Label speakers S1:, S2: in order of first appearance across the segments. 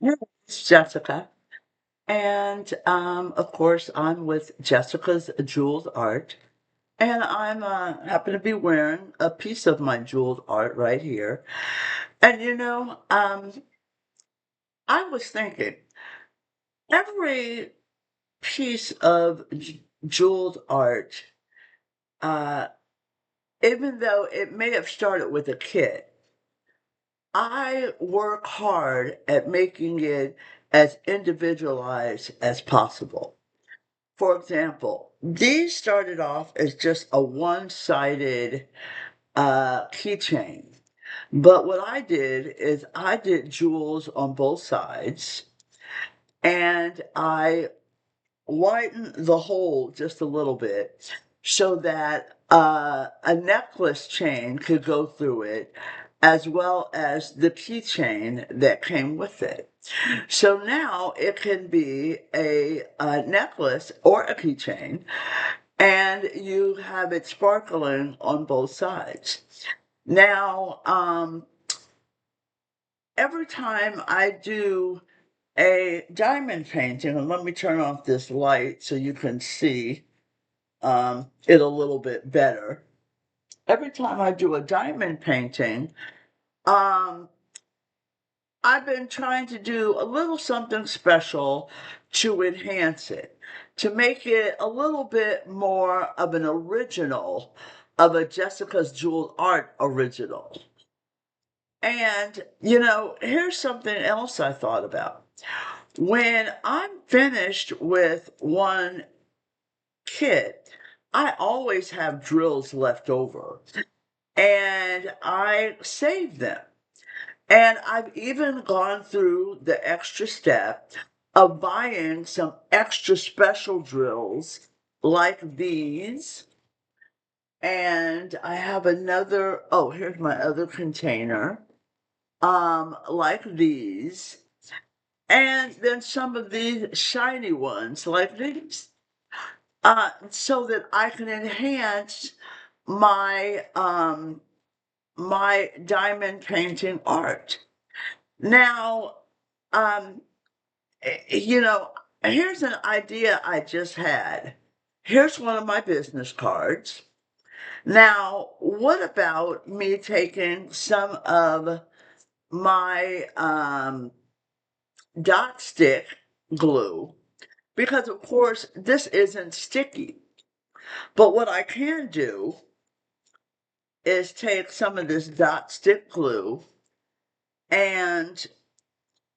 S1: Hey, it's Jessica. And of course, I'm with Jessica's Jeweled Art. And I'm happen to be wearing a piece of my jeweled art right here. And I was thinking, every piece of jeweled art, uh, even though it may have started with a kit, I work hard at making it as individualized as possible. For example, these started off as just a one-sided keychain. But what I did is I did jewels on both sides and I widened the hole just a little bit so that a necklace chain could go through it as well as the keychain that came with it. So now it can be a necklace or a keychain and you have it sparkling on both sides. Now, every time I do a diamond painting, and let me turn off this light so you can see it a little bit better. Every time I do a diamond painting, um, I've been trying to do a little something special to enhance it, to make it a little bit more of an original, of a Jessica's Jewel Art original. And, here's something else I thought about. When I'm finished with one kit, I always have drills left over and I save them. And I've even gone through the extra step of buying some extra special drills like these. And I have another, oh, here's my other container, like these. And then some of these shiny ones like these, so that I can enhance my diamond painting art. Now, um, you know, here's an idea I just had. Here's one of my business cards. Now, what about me taking some of my dot stick glue? Because, of course, this isn't sticky. But what I can do is take some of this dot stick glue and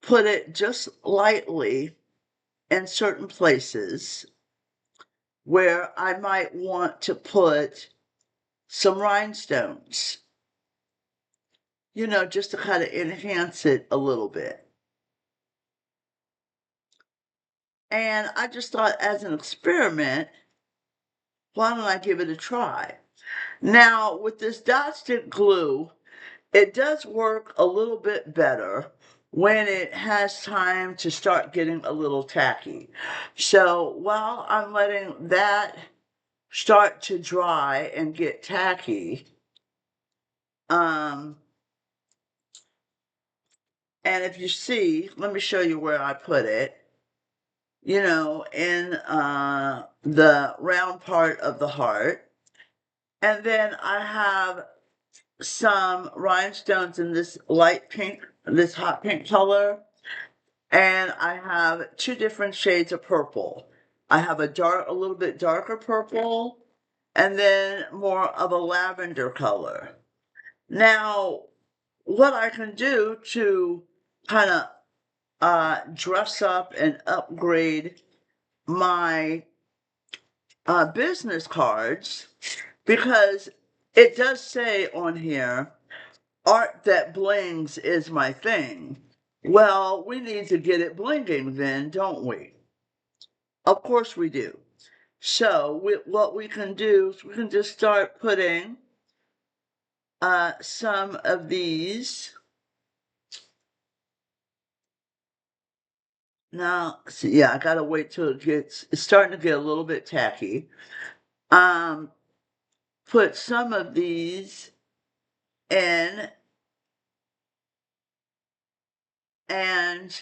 S1: put it just lightly in certain places where I might want to put some rhinestones, just to kind of enhance it a little bit. And I just thought, as an experiment, why don't I give it a try? Now, with this dot stick glue, it does work a little bit better when it has time to start getting a little tacky. So while I'm letting that start to dry and get tacky, um, and if you see, let me show you where I put it, in the round part of the heart. And then I have some rhinestones in this light pink, this hot pink color. And I have two different shades of purple. I have a little bit darker purple, and then more of a lavender color. Now, what I can do to kind of dress up and upgrade my business cards, because it does say on here, art that blings is my thing. Well, we need to get it blinging then, don't we? Of course we do. So what we can do is we can just start putting some of these. Now, see, yeah, I gotta wait till it's starting to get a little bit tacky. Um, put some of these in, and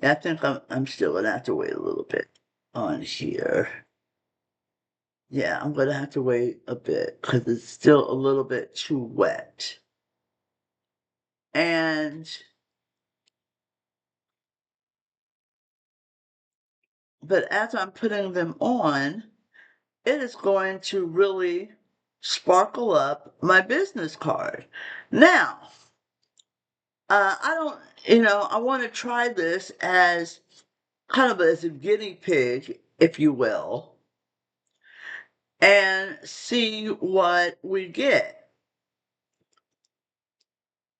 S1: Yeah, I think I'm still gonna have to wait a little bit on here. Yeah, I'm gonna have to wait a bit because it's still a little bit too wet. And but as I'm putting them on, it is going to really sparkle up my business card. Now, I don't, I want to try this as kind of as a guinea pig, if you will, and see what we get.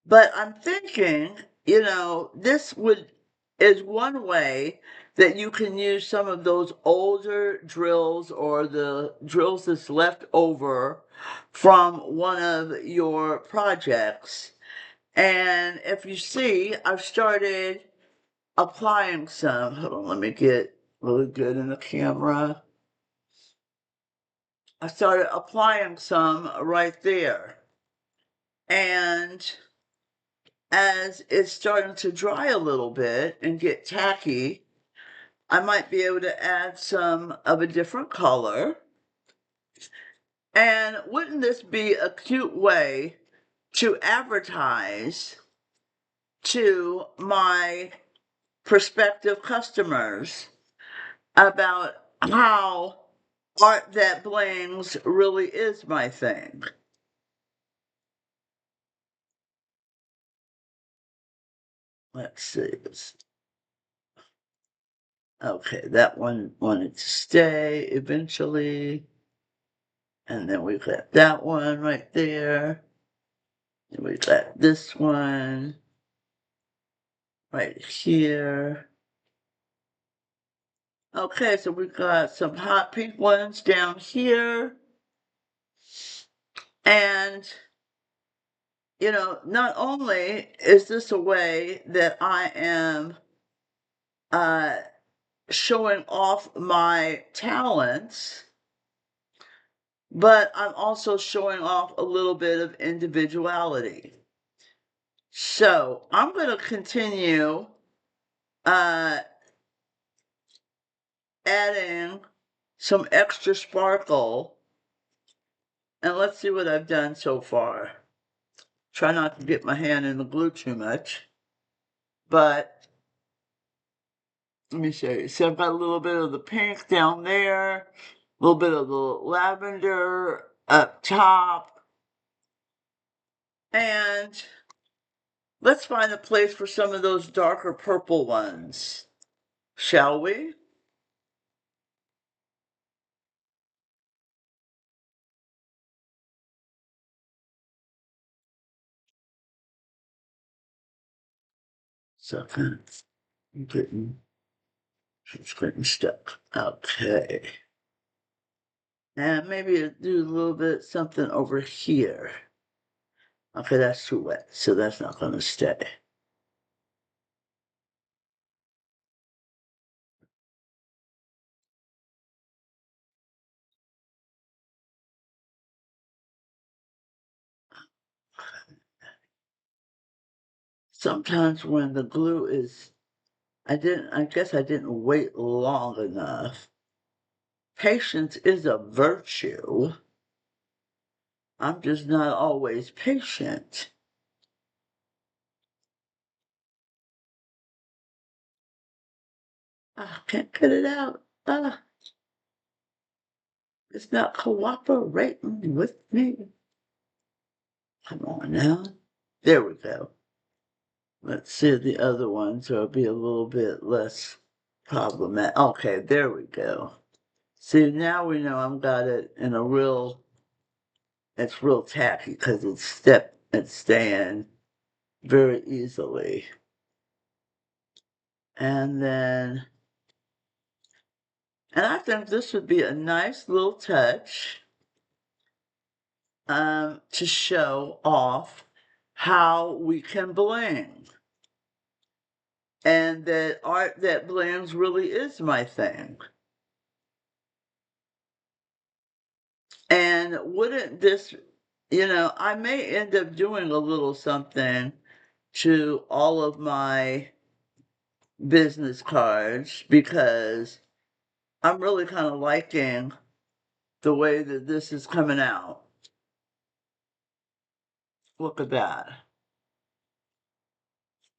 S1: But I'm thinking, this is one way that you can use some of those older drills or the drills that's left over from one of your projects. And if you see, I've started applying some. Hold on, let me get really good in the camera. I started applying some right there. And as it's starting to dry a little bit and get tacky, I might be able to add some of a different color. And wouldn't this be a cute way to advertise to my prospective customers about how art that blings really is my thing? Let's see. Okay, that one wanted to stay eventually. And then we got that one right there. And we got this one right here. Okay, so we got some hot pink ones down here. And, not only is this a way that I am uh, showing off my talents, but I'm also showing off a little bit of individuality. So I'm going to continue uh, adding some extra sparkle, and let's see what I've done so far. Try not to get my hand in the glue too much, but let me show you. See, I've got a little bit of the pink down there, a little bit of the lavender up top, and let's find a place for some of those darker purple ones, shall we? So I'm getting, it's getting stuck. Okay. And maybe do a little bit something over here. Okay, that's too wet, so that's not going to stay. Sometimes when the glue is, I guess I didn't wait long enough. Patience is a virtue. I'm just not always patient. I can't get it out. It's not cooperating with me. Come on now. There we go. Let's see the other ones, so it'll be a little bit less problematic. Okay, there we go. See, now we know I've got it in a real, it's real tacky because it's staying very easily. And then, and I think this would be a nice little touch to show off how we can bling. And that art that blings really is my thing. And wouldn't this, I may end up doing a little something to all of my business cards because I'm really kind of liking the way that this is coming out. Look at that.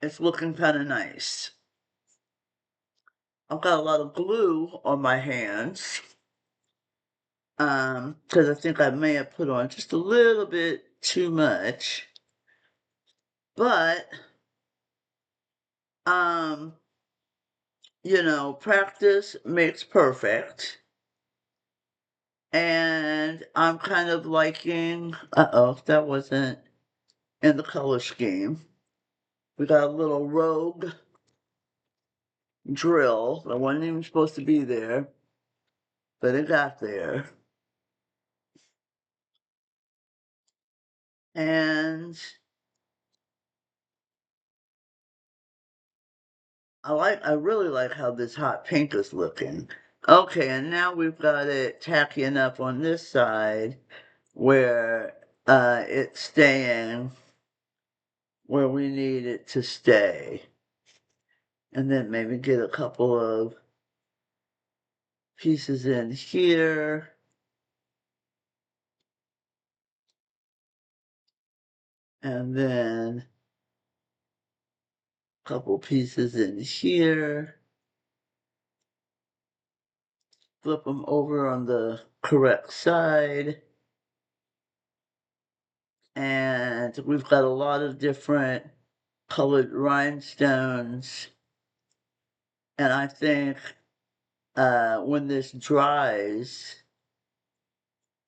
S1: It's looking kind of nice. I've got a lot of glue on my hands. Because I think I may have put on just a little bit too much. But, um, practice makes perfect. And I'm kind of liking, uh-oh, that wasn't in the color scheme. We got a little rogue drill that wasn't even supposed to be there, but it got there. And I really like how this hot pink is looking. Okay, and now we've got it tacking up on this side where it's staying where we need it to stay. And then maybe get a couple of pieces in here. And then a couple pieces in here. Flip them over on the correct side. And we've got a lot of different colored rhinestones. And I think when this dries,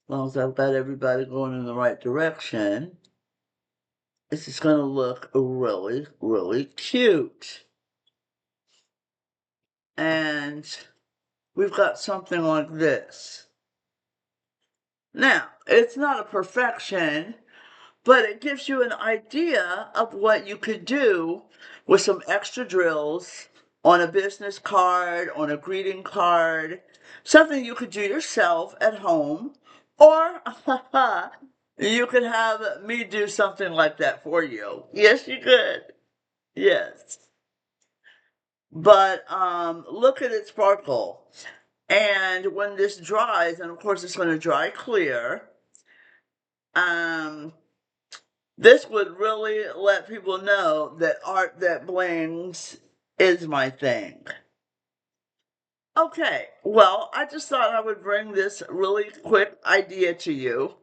S1: as long as I've got everybody going in the right direction, this is going to look really, really cute. And we've got something like this. Now, it's not a perfection, but it gives you an idea of what you could do with some extra drills on a business card, on a greeting card, something you could do yourself at home, or you could have me do something like that for you. Yes, you could. Yes. But look at it sparkle. And when this dries, and of course it's going to dry clear, um, this would really let people know that art that blings is my thing. Okay, well, I just thought I would bring this really quick idea to you.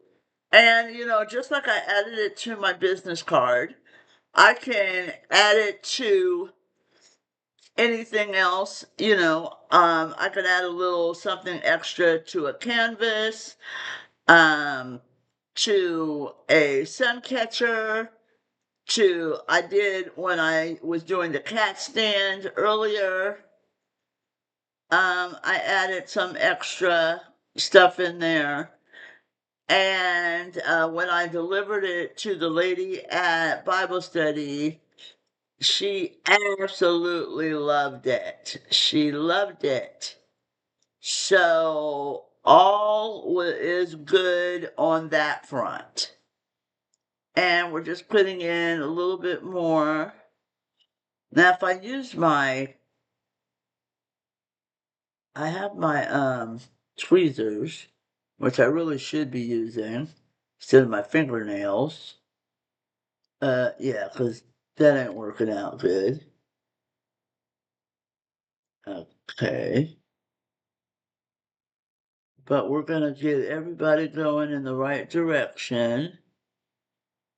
S1: And, just like I added it to my business card, I can add it to anything else. I could add a little something extra to a canvas, um, to a sun catcher, I did when I was doing the cat stand earlier. I added some extra stuff in there. And when I delivered it to the lady at Bible study, she absolutely loved it. She loved it. So all is good on that front. And we're just putting in a little bit more. Now, if I use I have my tweezers, which I really should be using instead of my fingernails. Yeah, because that ain't working out good. Okay. But we're gonna get everybody going in the right direction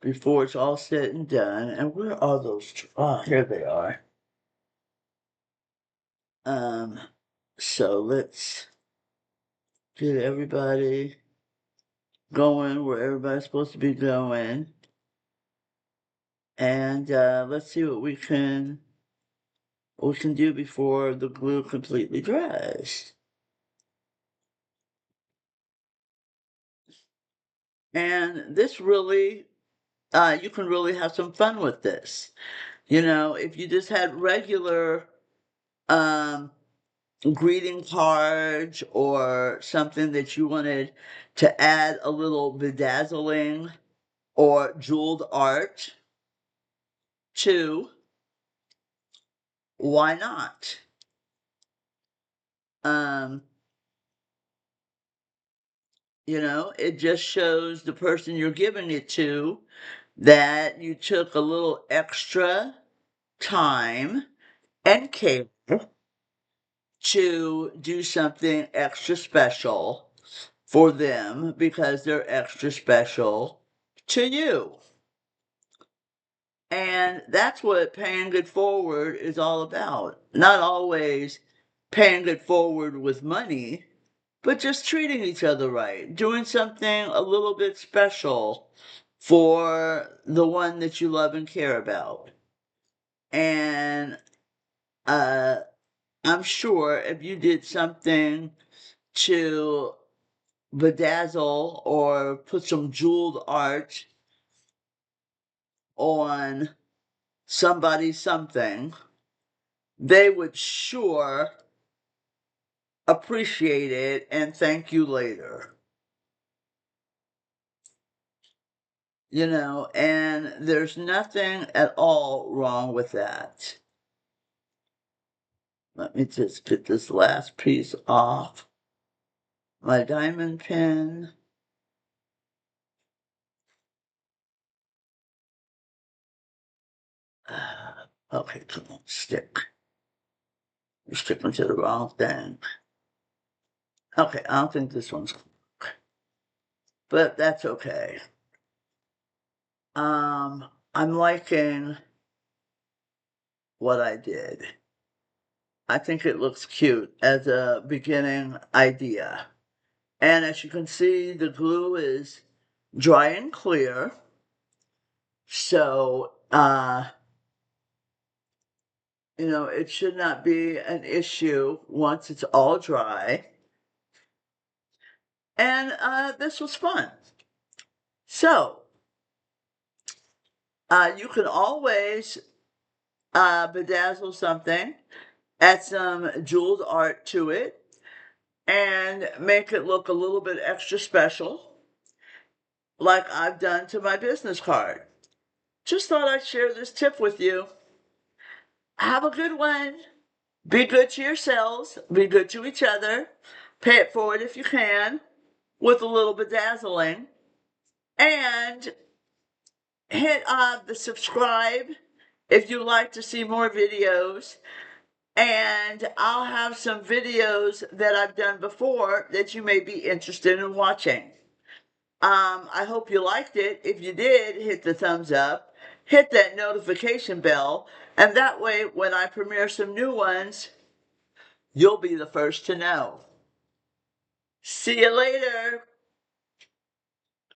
S1: before it's all said and done. And where are those? Oh, here they are. Um, so let's get everybody going where everybody's supposed to be going. And let's see what we can do before the glue completely dries. And this really, you can really have some fun with this. If you just had regular um, greeting cards or something that you wanted to add a little bedazzling or jeweled art to, why not? Um, it just shows the person you're giving it to that you took a little extra time and care to do something extra special for them because they're extra special to you. And that's what paying it forward is all about. Not always paying it forward with money, but just treating each other right, doing something a little bit special for the one that you love and care about. And uh, I'm sure if you did something to bedazzle or put some jeweled art on somebody's something, they would sure appreciate it and thank you later. And there's nothing at all wrong with that. Let me just get this last piece off my diamond pin. Okay, come on, stick. You're sticking to the wrong thing. Okay, I don't think this one's, but that's okay. I'm liking what I did. I think it looks cute as a beginning idea. And as you can see, the glue is dry and clear. So, it should not be an issue once it's all dry. And this was fun. So, you can always bedazzle something, add some jeweled art to it, and make it look a little bit extra special, like I've done to my business card. Just thought I'd share this tip with you. Have a good one. Be good to yourselves. Be good to each other. Pay it forward if you can, with a little bedazzling. And hit the subscribe if you'd like to see more videos. And I'll have some videos that I've done before that you may be interested in watching. I hope you liked it. If you did, hit the thumbs up, hit that notification bell, and that way when I premiere some new ones, you'll be the first to know. See you later.